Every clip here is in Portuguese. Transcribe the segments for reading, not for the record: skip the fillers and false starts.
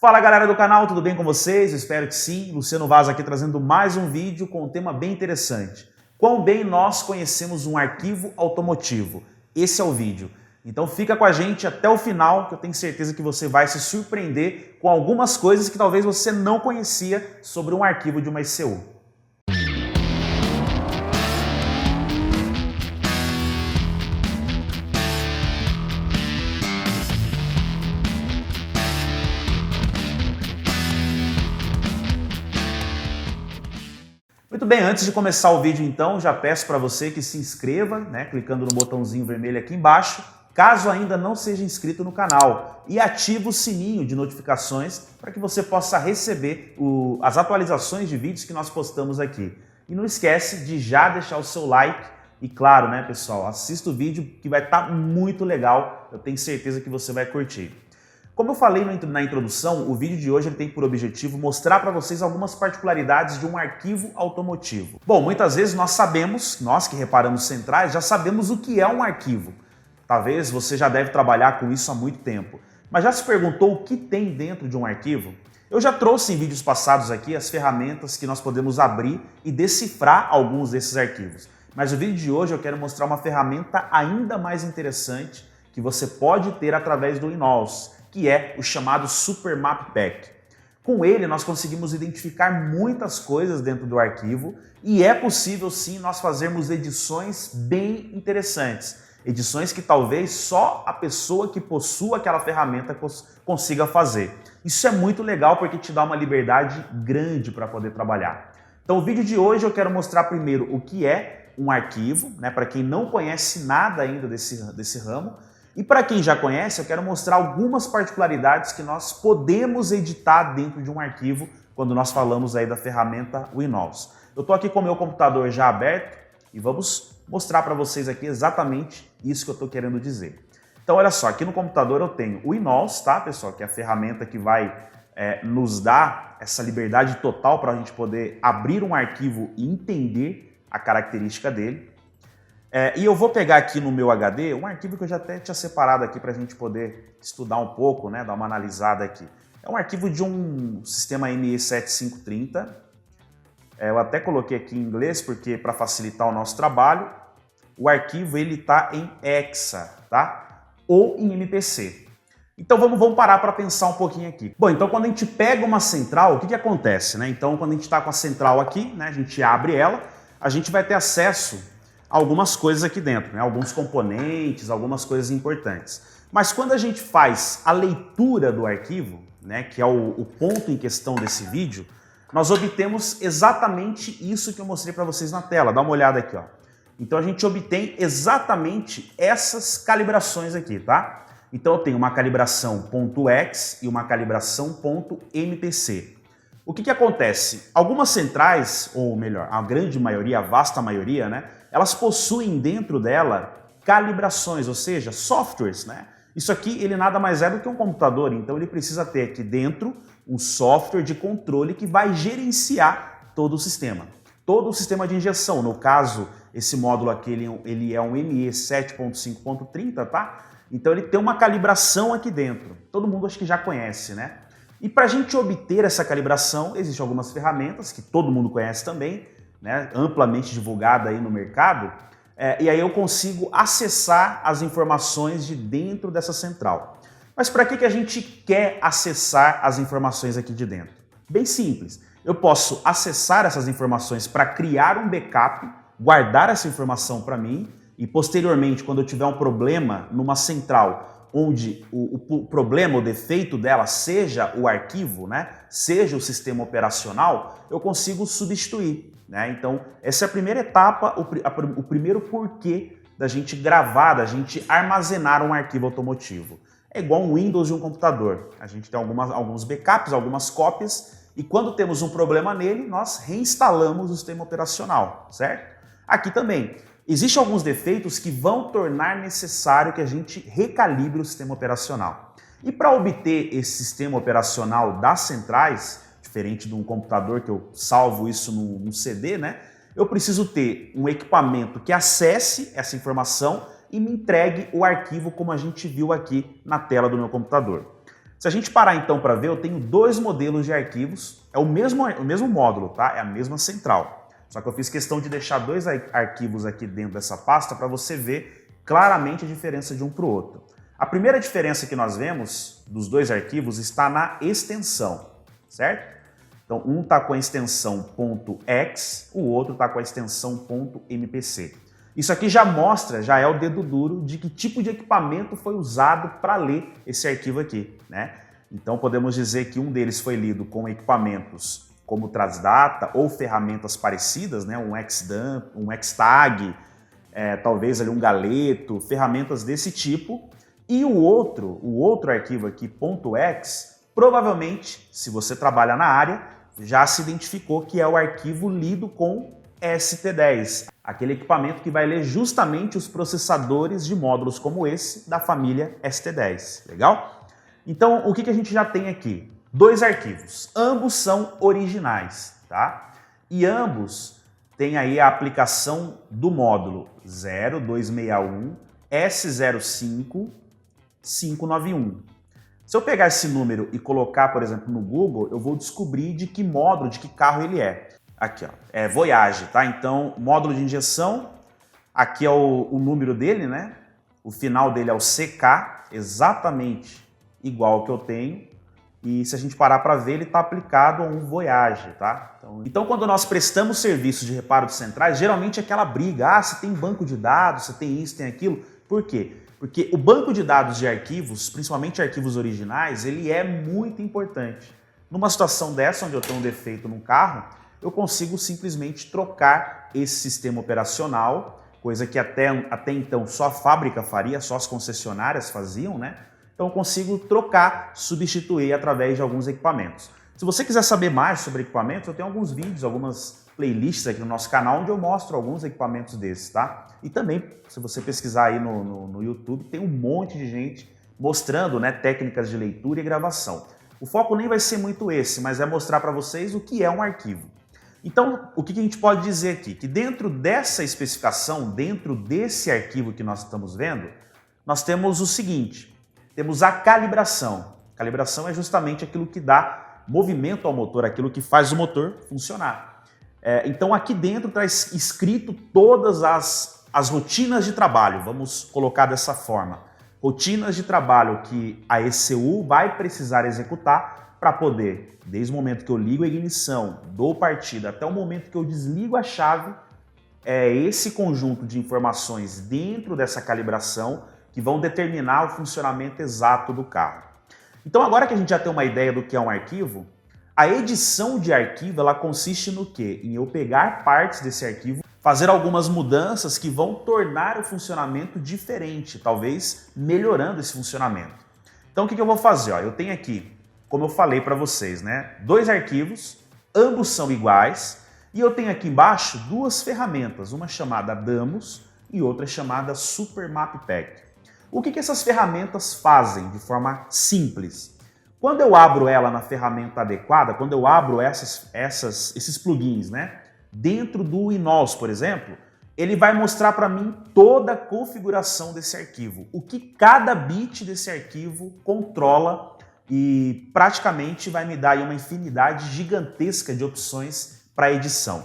Fala galera do canal, tudo bem com vocês? Eu espero que sim. Luciano Vaz aqui trazendo mais um vídeo com um tema bem interessante. Quão bem nós conhecemos um arquivo automotivo? Esse é o vídeo. Então fica com a gente até o final, que eu tenho certeza que você vai se surpreender com algumas coisas que talvez você não conhecia sobre um arquivo de uma ECU. Muito bem, antes de começar o vídeo então, já peço para você que se inscreva, clicando no botãozinho vermelho aqui embaixo, caso ainda não seja inscrito no canal, e ative o sininho de notificações para que você possa receber as atualizações de vídeos que nós postamos aqui. E não esquece de já deixar o seu like e claro, pessoal, assista o vídeo que vai estar muito legal, eu tenho certeza que você vai curtir. Como eu falei na introdução, o vídeo de hoje tem por objetivo mostrar para vocês algumas particularidades de um arquivo automotivo. Bom, muitas vezes nós que reparamos centrais, já sabemos o que é um arquivo. Talvez você já deve trabalhar com isso há muito tempo. Mas já se perguntou o que tem dentro de um arquivo? Eu já trouxe em vídeos passados aqui as ferramentas que nós podemos abrir e decifrar alguns desses arquivos. Mas no vídeo de hoje eu quero mostrar uma ferramenta ainda mais interessante que você pode ter através do Windows, que é o chamado Super Map Pack. Com ele, nós conseguimos identificar muitas coisas dentro do arquivo e é possível sim nós fazermos edições bem interessantes. Edições que talvez só a pessoa que possua aquela ferramenta consiga fazer. Isso é muito legal porque te dá uma liberdade grande para poder trabalhar. Então, o vídeo de hoje eu quero mostrar primeiro o que é um arquivo, para quem não conhece nada ainda desse ramo. E para quem já conhece, eu quero mostrar algumas particularidades que nós podemos editar dentro de um arquivo quando nós falamos aí da ferramenta Windows. Eu estou aqui com o meu computador já aberto e vamos mostrar para vocês aqui exatamente isso que eu estou querendo dizer. Então olha só, aqui no computador eu tenho o Windows, tá pessoal? Que é a ferramenta que vai nos dar essa liberdade total para a gente poder abrir um arquivo e entender a característica dele. E eu vou pegar aqui no meu HD um arquivo que eu já até tinha separado aqui para a gente poder estudar um pouco, dar uma analisada aqui. É um arquivo de um sistema ME7530. Eu até coloquei aqui em inglês porque para facilitar o nosso trabalho. O arquivo ele está em hexa, tá? Ou em MPC. Então vamos parar para pensar um pouquinho aqui. Bom, então quando a gente pega uma central, o que acontece? Então quando a gente está com a central aqui, a gente abre ela, a gente vai ter acesso algumas coisas aqui dentro, alguns componentes, algumas coisas importantes. Mas quando a gente faz a leitura do arquivo, que é o ponto em questão desse vídeo, nós obtemos exatamente isso que eu mostrei para vocês na tela. Dá uma olhada aqui, ó. Então a gente obtém exatamente essas calibrações aqui, tá? Então eu tenho uma calibração .x e uma calibração .mpc. O que acontece? Algumas centrais, ou melhor, a grande maioria, a vasta maioria, elas possuem dentro dela calibrações, ou seja, softwares. Isso aqui ele nada mais é do que um computador, então ele precisa ter aqui dentro um software de controle que vai gerenciar todo o sistema de injeção. No caso, esse módulo aqui ele é um ME7.5.30, tá? Então ele tem uma calibração aqui dentro. Todo mundo acho que já conhece, E para a gente obter essa calibração, existem algumas ferramentas que todo mundo conhece também, amplamente divulgada aí no mercado, e aí eu consigo acessar as informações de dentro dessa central. Mas para que a gente quer acessar as informações aqui de dentro? Bem simples, eu posso acessar essas informações para criar um backup, guardar essa informação para mim e posteriormente, quando eu tiver um problema numa central, onde o problema, o defeito dela seja o arquivo, seja o sistema operacional, eu consigo substituir. Então, essa é a primeira etapa, o primeiro porquê da gente gravar, da gente armazenar um arquivo automotivo. É igual um Windows de um computador. A gente tem alguns backups, algumas cópias, e quando temos um problema nele, nós reinstalamos o sistema operacional, certo? Aqui também. Existem alguns defeitos que vão tornar necessário que a gente recalibre o sistema operacional. E para obter esse sistema operacional das centrais, diferente de um computador que eu salvo isso num CD, eu preciso ter um equipamento que acesse essa informação e me entregue o arquivo como a gente viu aqui na tela do meu computador. Se a gente parar então para ver, eu tenho dois modelos de arquivos, é o mesmo módulo, tá? É a mesma central. Só que eu fiz questão de deixar dois arquivos aqui dentro dessa pasta para você ver claramente a diferença de um para o outro. A primeira diferença que nós vemos dos dois arquivos está na extensão, certo? Então, um está com a extensão .ex, o outro está com a extensão .mpc. Isso aqui já mostra, já é o dedo duro de que tipo de equipamento foi usado para ler esse arquivo aqui, né? Então, podemos dizer que um deles foi lido com equipamentos como Transdata ou ferramentas parecidas, né? Um Xdump, um Xtag, talvez ali um Galeto, ferramentas desse tipo. E o outro arquivo aqui, .ex, provavelmente, se você trabalha na área, já se identificou que é o arquivo lido com ST10, aquele equipamento que vai ler justamente os processadores de módulos como esse da família ST10, legal? Então, o que a gente já tem aqui? Dois arquivos, ambos são originais, tá? E ambos têm aí a aplicação do módulo 0261 S05 591. Se eu pegar esse número e colocar, por exemplo, no Google, eu vou descobrir de que módulo, de que carro ele é. Aqui, ó, é Voyage, tá? Então, módulo de injeção, aqui é o número dele, né? O final dele é o CK, exatamente igual ao que eu tenho. E se a gente parar para ver, ele está aplicado a um Voyage, tá? Então, quando nós prestamos serviço de reparo de centrais, geralmente é aquela briga, você tem banco de dados, você tem isso, tem aquilo. Por quê? Porque o banco de dados de arquivos, principalmente arquivos originais, ele é muito importante. Numa situação dessa, onde eu tenho um defeito num carro, eu consigo simplesmente trocar esse sistema operacional, coisa que até então só a fábrica faria, só as concessionárias faziam, né? Então eu consigo trocar, substituir através de alguns equipamentos. Se você quiser saber mais sobre equipamentos, eu tenho alguns vídeos, algumas playlists aqui no nosso canal, onde eu mostro alguns equipamentos desses, tá? E também, se você pesquisar aí no YouTube, tem um monte de gente mostrando, né, técnicas de leitura e gravação. O foco nem vai ser muito esse, mas é mostrar para vocês o que é um arquivo. Então, o que a gente pode dizer aqui? Que dentro dessa especificação, dentro desse arquivo que nós estamos vendo, nós temos o seguinte, temos a calibração. Calibração é justamente aquilo que dá movimento ao motor, aquilo que faz o motor funcionar. Então aqui dentro está escrito todas as rotinas de trabalho, vamos colocar dessa forma. Rotinas de trabalho que a ECU vai precisar executar para poder, desde o momento que eu ligo a ignição, dou partida, até o momento que eu desligo a chave, é esse conjunto de informações dentro dessa calibração que vão determinar o funcionamento exato do carro. Então agora que a gente já tem uma ideia do que é um arquivo, a edição de arquivo, ela consiste no quê? Em eu pegar partes desse arquivo, fazer algumas mudanças que vão tornar o funcionamento diferente, talvez melhorando esse funcionamento. Então o que eu vou fazer? Eu tenho aqui, como eu falei para vocês, né, dois arquivos, ambos são iguais, e eu tenho aqui embaixo duas ferramentas, uma chamada Damos e outra chamada Super Map Pack. O que essas ferramentas fazem de forma simples? Quando eu abro ela na ferramenta adequada, quando eu abro esses plugins, né, dentro do Windows, por exemplo, ele vai mostrar para mim toda a configuração desse arquivo, o que cada bit desse arquivo controla e praticamente vai me dar aí uma infinidade gigantesca de opções para edição.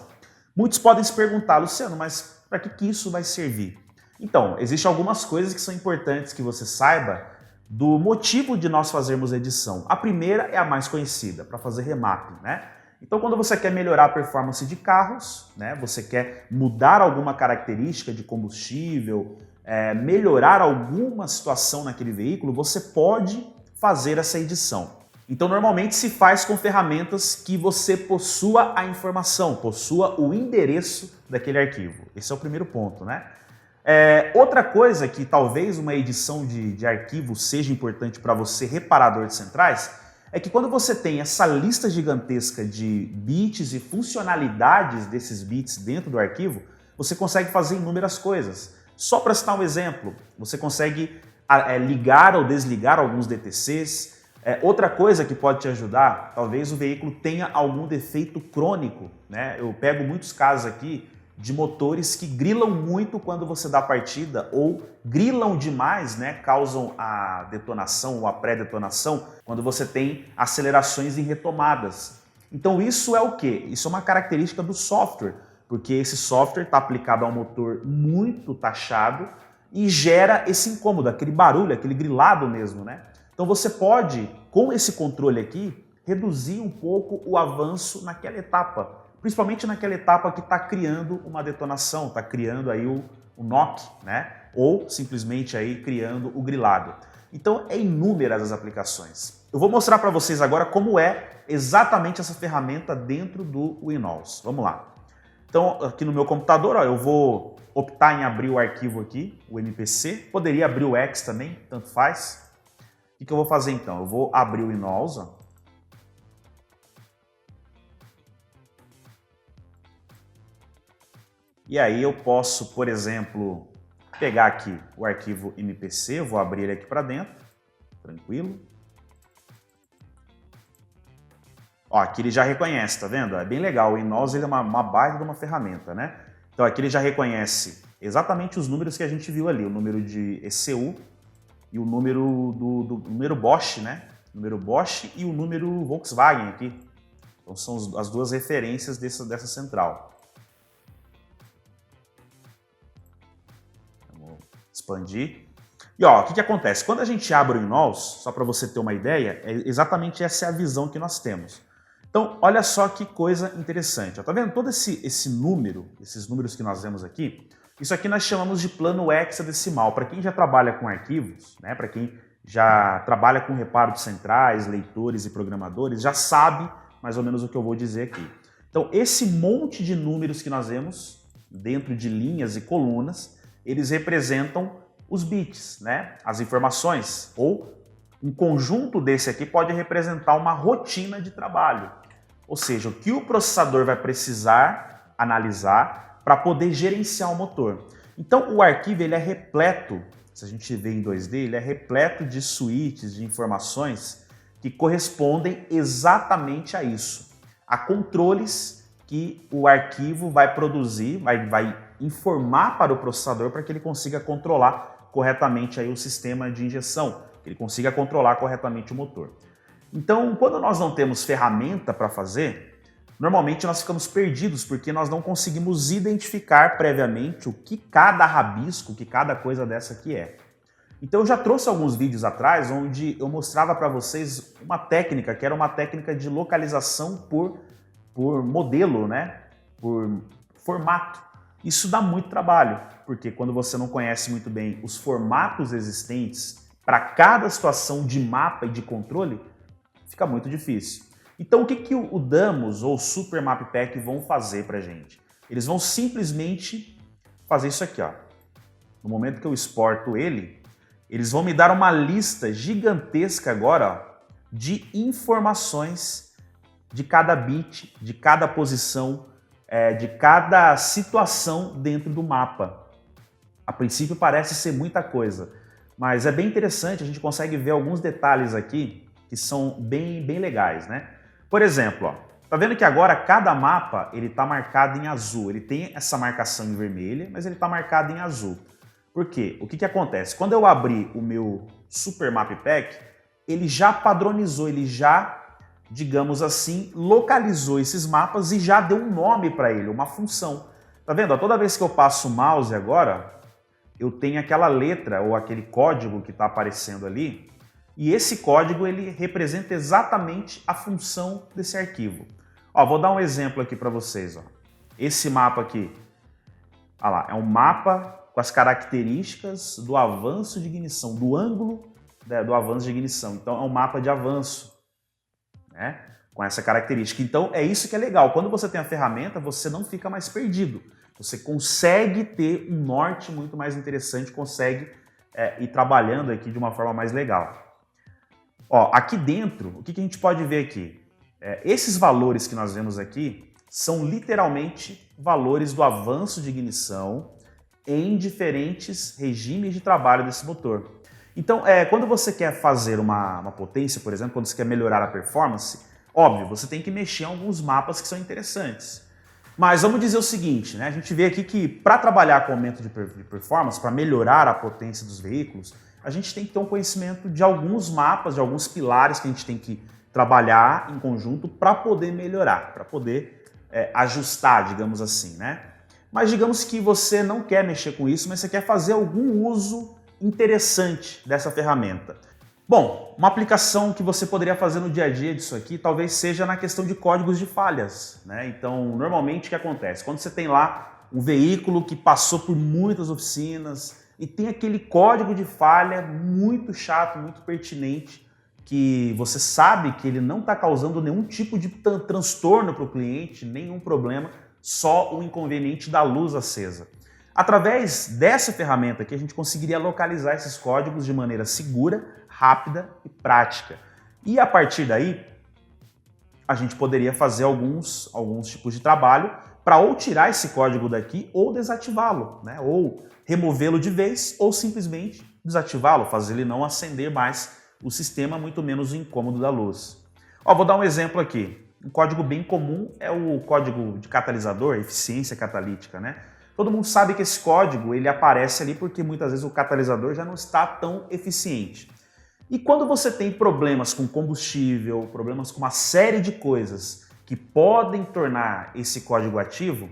Muitos podem se perguntar, Luciano, mas para que isso vai servir? Então, existem algumas coisas que são importantes que você saiba do motivo de nós fazermos edição. A primeira é a mais conhecida, para fazer remapping, né? Então, quando você quer melhorar a performance de carros, né, você quer mudar alguma característica de combustível, melhorar alguma situação naquele veículo, você pode fazer essa edição. Então, normalmente se faz com ferramentas que você possua a informação, possua o endereço daquele arquivo. Esse é o primeiro ponto, né? Outra coisa que talvez uma edição de arquivo seja importante para você, reparador de centrais, é que quando você tem essa lista gigantesca de bits e funcionalidades desses bits dentro do arquivo, você consegue fazer inúmeras coisas. Só para citar um exemplo, você consegue ligar ou desligar alguns DTCs. Outra coisa que pode te ajudar, talvez o veículo tenha algum defeito crônico, né? Eu pego muitos casos aqui de motores que grilam muito quando você dá partida ou grilam demais, né, causam a detonação ou a pré-detonação quando você tem acelerações em retomadas. Então isso é o quê? Isso é uma característica do software, porque esse software está aplicado a um motor muito taxado e gera esse incômodo, aquele barulho, aquele grilado mesmo, né? Então você pode, com esse controle aqui, reduzir um pouco o avanço naquela etapa, principalmente naquela etapa que está criando uma detonação, está criando aí o knock, né? Ou simplesmente aí criando o grilado. Então é inúmeras as aplicações. Eu vou mostrar para vocês agora como é exatamente essa ferramenta dentro do Windows. Vamos lá. Então aqui no meu computador, ó, eu vou optar em abrir o arquivo aqui, o MPC. Poderia abrir o X também, tanto faz. O que eu vou fazer então? Eu vou abrir o Windows, ó. E aí eu posso, por exemplo, pegar aqui o arquivo MPC, eu vou abrir ele aqui para dentro, tranquilo. Ó, aqui ele já reconhece, tá vendo? É bem legal, o Windows ele é uma baita de uma ferramenta, né? Então aqui ele já reconhece exatamente os números que a gente viu ali, o número de ECU e o número do número Bosch, né? O número Bosch e o número Volkswagen aqui. Então são as duas referências dessa central. Expandir. E ó, o que acontece? Quando a gente abre o Windows, só para você ter uma ideia, exatamente essa é a visão que nós temos. Então, olha só que coisa interessante. Ó, tá vendo todo esse número, esses números que nós vemos aqui? Isso aqui nós chamamos de plano hexadecimal. Para quem já trabalha com arquivos, né, para quem já trabalha com reparo de centrais, leitores e programadores, já sabe mais ou menos o que eu vou dizer aqui. Então, esse monte de números que nós vemos dentro de linhas e colunas, eles representam os bits, né? As informações, ou um conjunto desse aqui pode representar uma rotina de trabalho, ou seja, o que o processador vai precisar analisar para poder gerenciar o motor. Então o arquivo ele é repleto, se a gente vê em 2D, ele é repleto de switches, de informações que correspondem exatamente a isso, a controles que o arquivo vai produzir, vai informar para o processador para que ele consiga controlar corretamente aí o sistema de injeção, que ele consiga controlar corretamente o motor. Então, quando nós não temos ferramenta para fazer, normalmente nós ficamos perdidos porque nós não conseguimos identificar previamente o que cada rabisco, o que cada coisa dessa aqui é. Então eu já trouxe alguns vídeos atrás onde eu mostrava para vocês uma técnica, que era uma técnica de localização por modelo, né? Por formato. Isso dá muito trabalho, porque quando você não conhece muito bem os formatos existentes para cada situação de mapa e de controle, fica muito difícil. Então o que o Damos ou o Super Map Pack vão fazer para a gente? Eles vão simplesmente fazer isso aqui, ó. No momento que eu exporto ele, eles vão me dar uma lista gigantesca agora, ó, de informações de cada bit, de cada posição, de cada situação dentro do mapa. A princípio parece ser muita coisa, mas é bem interessante, a gente consegue ver alguns detalhes aqui que são bem legais, né? Por exemplo, ó, tá vendo que agora cada mapa ele está marcado em azul, ele tem essa marcação em vermelho, mas ele está marcado em azul. Por quê? O que acontece? Quando eu abri o meu Super Map Pack, ele já padronizou, ele já, digamos assim, localizou esses mapas e já deu um nome para ele, uma função. Tá vendo? Toda vez que eu passo o mouse agora, eu tenho aquela letra ou aquele código que está aparecendo ali, e esse código ele representa exatamente a função desse arquivo. Ó, vou dar um exemplo aqui para vocês. Ó. Esse mapa aqui, olha lá, é um mapa com as características do avanço de ignição, do ângulo do avanço de ignição. Então é um mapa de avanço, né? Com essa característica. Então é isso que é legal. Quando você tem a ferramenta, você não fica mais perdido. Você consegue ter um norte muito mais interessante, consegue ir trabalhando aqui de uma forma mais legal. Ó, aqui dentro, o que a gente pode ver aqui? Esses valores que nós vemos aqui são literalmente valores do avanço de ignição em diferentes regimes de trabalho desse motor. Então, quando você quer fazer uma potência, por exemplo, quando você quer melhorar a performance, óbvio, você tem que mexer em alguns mapas que são interessantes. Mas vamos dizer o seguinte, né? A gente vê aqui que para trabalhar com aumento de performance, para melhorar a potência dos veículos, a gente tem que ter um conhecimento de alguns mapas, de alguns pilares que a gente tem que trabalhar em conjunto para poder melhorar, para poder ajustar, digamos assim, né? Mas digamos que você não quer mexer com isso, mas você quer fazer algum uso interessante dessa ferramenta. Bom, uma aplicação que você poderia fazer no dia a dia disso aqui talvez seja na questão de códigos de falhas, né? Então, normalmente o que acontece? Quando você tem lá um veículo que passou por muitas oficinas e tem aquele código de falha muito chato, muito pertinente, que você sabe que ele não está causando nenhum tipo de transtorno para o cliente, nenhum problema, só o inconveniente da luz acesa. Através dessa ferramenta aqui, a gente conseguiria localizar esses códigos de maneira segura, rápida e prática. E a partir daí, a gente poderia fazer alguns tipos de trabalho para ou tirar esse código daqui ou desativá-lo, né? Ou removê-lo de vez ou simplesmente desativá-lo, fazer ele não acender mais o sistema, muito menos o incômodo da luz. Ó, vou dar um exemplo aqui. Um código bem comum é o código de catalisador, eficiência catalítica, né? Todo mundo sabe que esse código ele aparece ali porque muitas vezes o catalisador já não está tão eficiente. E quando você tem problemas com combustível, problemas com uma série de coisas que podem tornar esse código ativo,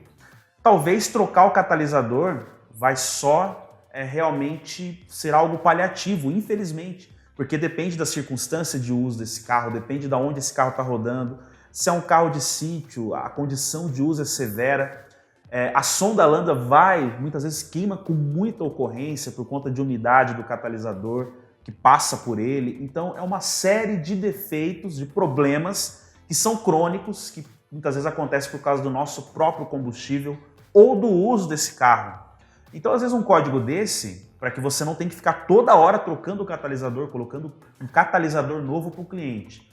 talvez trocar o catalisador vai só realmente ser algo paliativo, infelizmente, porque depende da circunstância de uso desse carro, depende de onde esse carro está rodando. Se é um carro de sítio, a condição de uso é severa. A sonda lambda muitas vezes queima com muita ocorrência por conta de umidade do catalisador que passa por ele. Então é uma série de defeitos, de problemas que são crônicos, que muitas vezes acontecem por causa do nosso próprio combustível ou do uso desse carro. Então às vezes um código desse, para que você não tenha que ficar toda hora trocando o catalisador, colocando um catalisador novo para o cliente,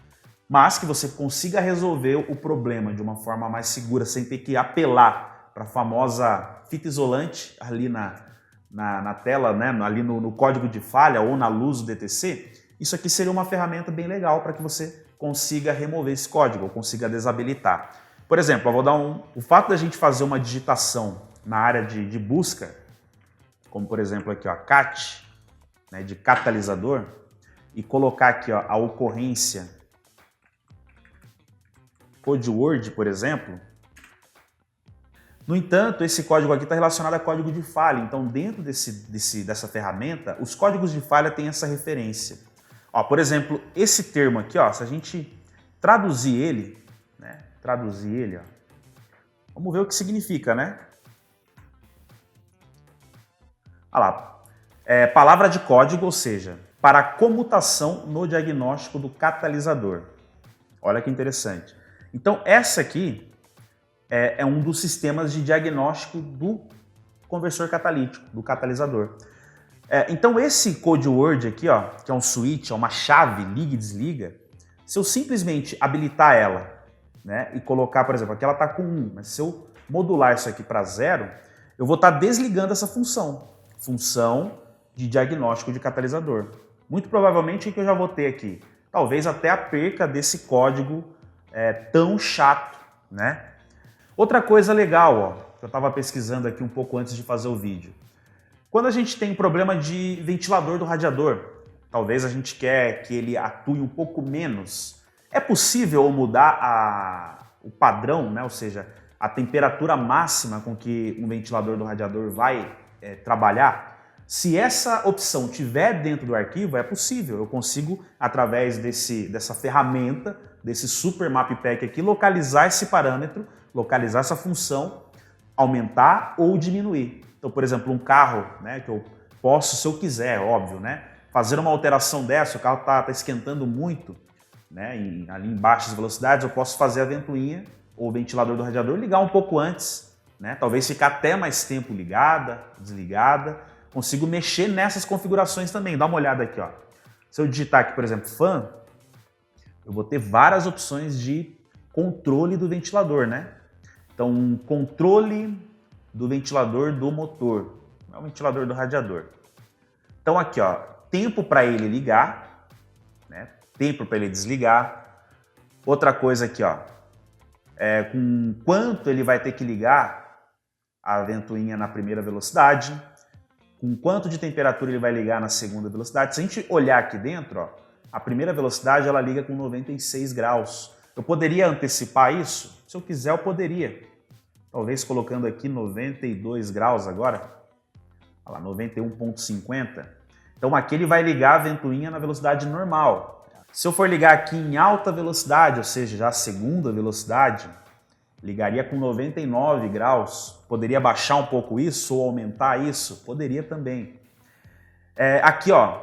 mas que você consiga resolver o problema de uma forma mais segura, sem ter que apelar para a famosa fita isolante ali na tela, né, ali no código de falha ou na luz do DTC, isso aqui seria uma ferramenta bem legal para que você consiga remover esse código ou consiga desabilitar. Por exemplo, eu vou dar o fato da gente fazer uma digitação na área de busca, como por exemplo aqui, ó, CAT, né, de catalisador, e colocar aqui, ó, a ocorrência Code Word, por exemplo. No entanto, esse código aqui está relacionado a código de falha. Então, dentro dessa ferramenta, os códigos de falha têm essa referência. Ó, por exemplo, esse termo aqui, ó, se a gente traduzir ele, né? Ó, vamos ver o que significa, né? Olha lá. Palavra de código, ou seja, para comutação no diagnóstico do catalisador. Olha que interessante. Então, essa aqui é um dos sistemas de diagnóstico do conversor catalítico, do catalisador. Então, esse code word aqui, ó, que é um switch, é uma chave, liga e desliga, se eu simplesmente habilitar ela, né, e colocar, por exemplo, aqui ela está com 1, mas se eu modular isso aqui para 0, eu vou estar desligando essa função de diagnóstico de catalisador. Muito provavelmente o que eu já vou ter aqui? Talvez até a perca desse código tão chato, né? Outra coisa legal, ó, que eu estava pesquisando aqui um pouco antes de fazer o vídeo. Quando a gente tem problema de ventilador do radiador, talvez a gente quer que ele atue um pouco menos, é possível mudar o padrão, né? Ou seja, a temperatura máxima com que um ventilador do radiador vai trabalhar? Se essa opção tiver dentro do arquivo, é possível. Eu consigo, através dessa ferramenta, desse Super Map Pack aqui, localizar esse parâmetro, localizar essa função, aumentar ou diminuir. Então, por exemplo, um carro, né, que eu posso, se eu quiser, óbvio, né, fazer uma alteração dessa, o carro está esquentando muito, né, ali em baixas velocidades, eu posso fazer a ventoinha ou o ventilador do radiador ligar um pouco antes, né, talvez ficar até mais tempo ligada, desligada. Consigo mexer nessas configurações também. Dá uma olhada aqui, ó. Se eu digitar aqui, por exemplo, fan, eu vou ter várias opções de controle do ventilador, né? Então, controle do ventilador do motor, não é o ventilador do radiador. Então aqui, ó, tempo para ele ligar, né? Tempo para ele desligar. Outra coisa aqui, ó, com quanto ele vai ter que ligar a ventoinha na primeira velocidade, com quanto de temperatura ele vai ligar na segunda velocidade. Se a gente olhar aqui dentro, ó, a primeira velocidade ela liga com 96 graus. Eu poderia antecipar isso? Se eu quiser, eu poderia. Talvez colocando aqui 92 graus agora. Olha lá, 91,50. Então aqui ele vai ligar a ventoinha na velocidade normal. Se eu for ligar aqui em alta velocidade, ou seja, já a segunda velocidade, ligaria com 99 graus. Poderia baixar um pouco isso ou aumentar isso? Poderia também. Aqui, ó,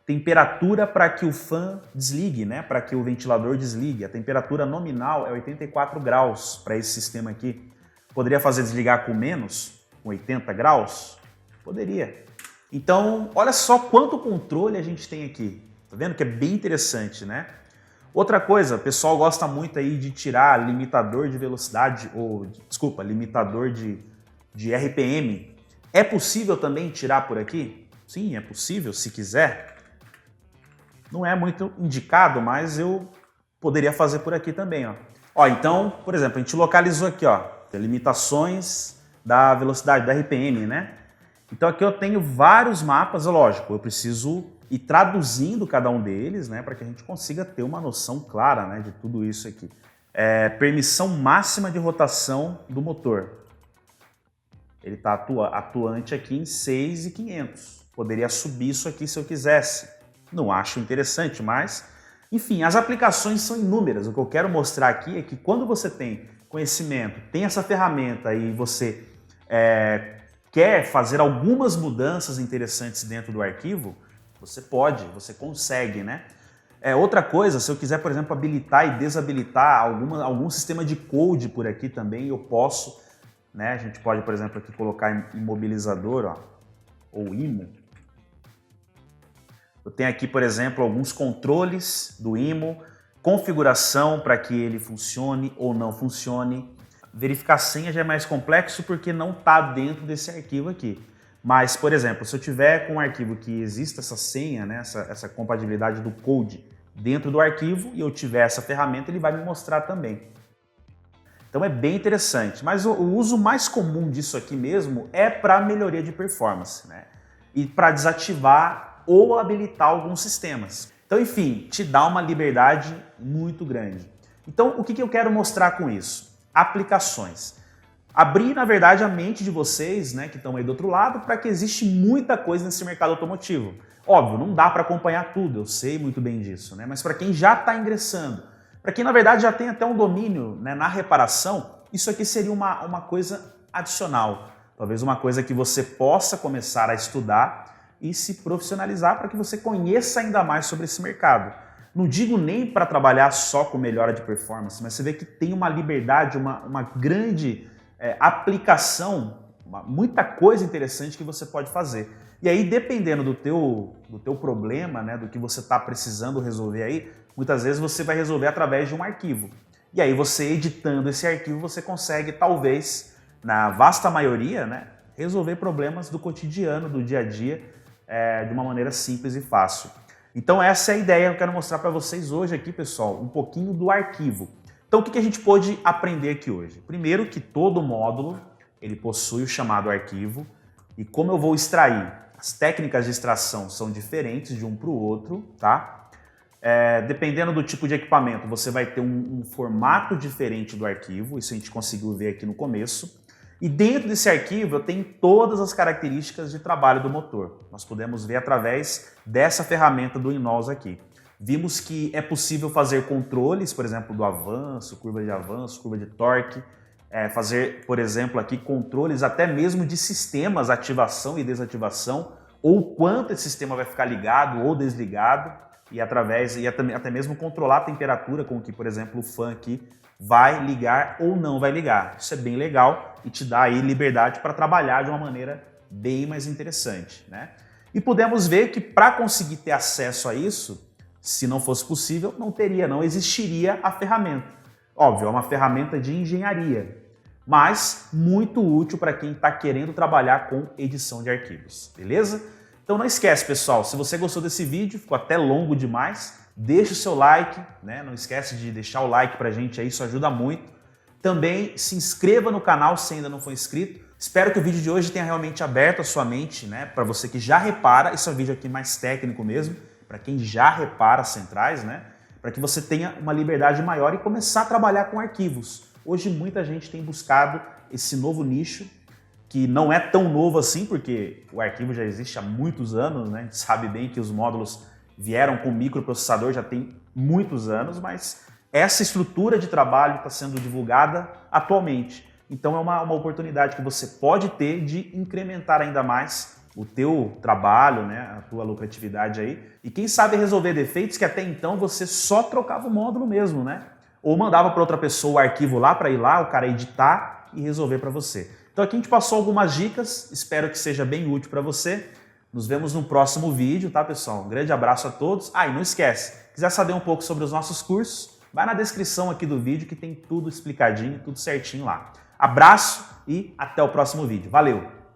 temperatura para que o fã desligue, né? Para que o ventilador desligue. A temperatura nominal é 84 graus para esse sistema aqui. Poderia fazer desligar com menos, com 80 graus? Poderia. Então, olha só quanto controle a gente tem aqui. Tá vendo que é bem interessante, né? Outra coisa, o pessoal gosta muito aí de tirar limitador de velocidade, limitador de RPM. É possível também tirar por aqui? Sim, é possível, se quiser. Não é muito indicado, mas eu poderia fazer por aqui também, ó. Ó, então, por exemplo, a gente localizou aqui, ó, limitações da velocidade, da RPM, né? Então aqui eu tenho vários mapas, lógico, eu preciso ir traduzindo cada um deles, né, para que a gente consiga ter uma noção clara, né, de tudo isso aqui. Permissão máxima de rotação do motor. Ele está atuante aqui em 6.500. Poderia subir isso aqui se eu quisesse. Não acho interessante, mas, enfim, as aplicações são inúmeras. O que eu quero mostrar aqui é que quando você tem conhecimento, tem essa ferramenta e você quer fazer algumas mudanças interessantes dentro do arquivo, você pode, você consegue, né? Outra coisa, se eu quiser, por exemplo, habilitar e desabilitar algum sistema de code por aqui também, eu posso, né? A gente pode, por exemplo, aqui colocar imobilizador, ó, ou IMO. Eu tenho aqui, por exemplo, alguns controles do IMO, configuração para que ele funcione ou não funcione. Verificar a senha já é mais complexo porque não está dentro desse arquivo aqui. Mas, por exemplo, se eu tiver com um arquivo que exista essa senha, né, essa compatibilidade do code dentro do arquivo e eu tiver essa ferramenta, ele vai me mostrar também. Então é bem interessante. Mas o uso mais comum disso aqui mesmo é para melhoria de performance, né? E para desativar ou habilitar alguns sistemas. Então, enfim, te dá uma liberdade muito grande. Então, o que eu quero mostrar com isso? Aplicações. Abrir, na verdade, a mente de vocês, né, que estão aí do outro lado, para que existe muita coisa nesse mercado automotivo. Óbvio, não dá para acompanhar tudo, eu sei muito bem disso, né? Mas para quem já está ingressando, para quem, na verdade, já tem até um domínio, né, na reparação, isso aqui seria uma coisa adicional. Talvez uma coisa que você possa começar a estudar e se profissionalizar para que você conheça ainda mais sobre esse mercado. Não digo nem para trabalhar só com melhora de performance, mas você vê que tem uma liberdade, uma grande aplicação, muita coisa interessante que você pode fazer. E aí, dependendo do teu problema, né, do que você está precisando resolver aí, muitas vezes você vai resolver através de um arquivo. E aí você editando esse arquivo, você consegue, talvez, na vasta maioria, né, resolver problemas do cotidiano, do dia a dia, de uma maneira simples e fácil. Então essa é a ideia que eu quero mostrar para vocês hoje aqui, pessoal, um pouquinho do arquivo. Então o que a gente pôde aprender aqui hoje? Primeiro que todo módulo ele possui o chamado arquivo e como eu vou extrair, as técnicas de extração são diferentes de um para o outro, tá? Dependendo do tipo de equipamento, você vai ter um formato diferente do arquivo, isso a gente conseguiu ver aqui no começo. E dentro desse arquivo eu tenho todas as características de trabalho do motor. Nós podemos ver através dessa ferramenta do INNOS aqui. Vimos que é possível fazer controles, por exemplo, do avanço, curva de torque, fazer, por exemplo, aqui controles até mesmo de sistemas, ativação e desativação, ou quanto esse sistema vai ficar ligado ou desligado, e até mesmo controlar a temperatura com que, por exemplo, o fã aqui vai ligar ou não vai ligar. Isso é bem legal e te dá aí liberdade para trabalhar de uma maneira bem mais interessante, né? E podemos ver que para conseguir ter acesso a isso, se não fosse possível, não existiria a ferramenta. Óbvio, é uma ferramenta de engenharia, mas muito útil para quem está querendo trabalhar com edição de arquivos, beleza? Então não esquece, pessoal, se você gostou desse vídeo, ficou até longo demais, deixa o seu like, né? Não esquece de deixar o like pra gente aí, isso ajuda muito. Também se inscreva no canal se ainda não for inscrito. Espero que o vídeo de hoje tenha realmente aberto a sua mente, né? Para você que já repara, esse é um vídeo aqui mais técnico mesmo, para quem já repara as centrais, né? Para que você tenha uma liberdade maior e começar a trabalhar com arquivos. Hoje muita gente tem buscado esse novo nicho, que não é tão novo assim, porque o arquivo já existe há muitos anos, né? A gente sabe bem que os módulos vieram com microprocessador já tem muitos anos, mas essa estrutura de trabalho está sendo divulgada atualmente. Então é uma oportunidade que você pode ter de incrementar ainda mais o teu trabalho, né, a tua lucratividade aí, e quem sabe resolver defeitos que até então você só trocava o módulo mesmo, né? Ou mandava para outra pessoa o arquivo lá para ir lá, o cara editar e resolver para você. Então aqui a gente passou algumas dicas, espero que seja bem útil para você. Nos vemos no próximo vídeo, tá, pessoal? Um grande abraço a todos. E não esquece, quiser saber um pouco sobre os nossos cursos, vai na descrição aqui do vídeo que tem tudo explicadinho, tudo certinho lá. Abraço e até o próximo vídeo. Valeu!